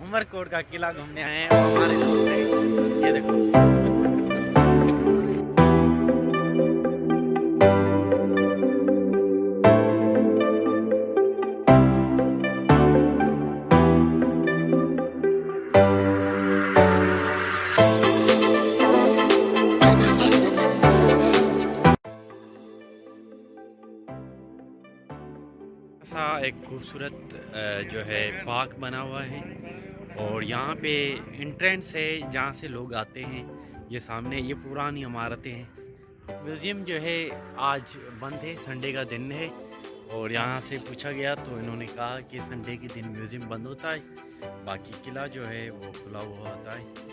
उमरकोट का किला घूमने आए हैं और हमारे दोस्त हैं, ये देखो। ऐसा एक खूबसूरत जो है पार्क बना हुआ है और यहाँ पे एंट्रेंस है जहाँ से लोग आते हैं। ये सामने ये पुरानी इमारतें हैं। म्यूज़ियम जो है आज बंद है, संडे का दिन है और यहाँ से पूछा गया तो इन्होंने कहा कि संडे के दिन म्यूज़ियम बंद होता है, बाकी किला जो है वो खुला हुआ होता है।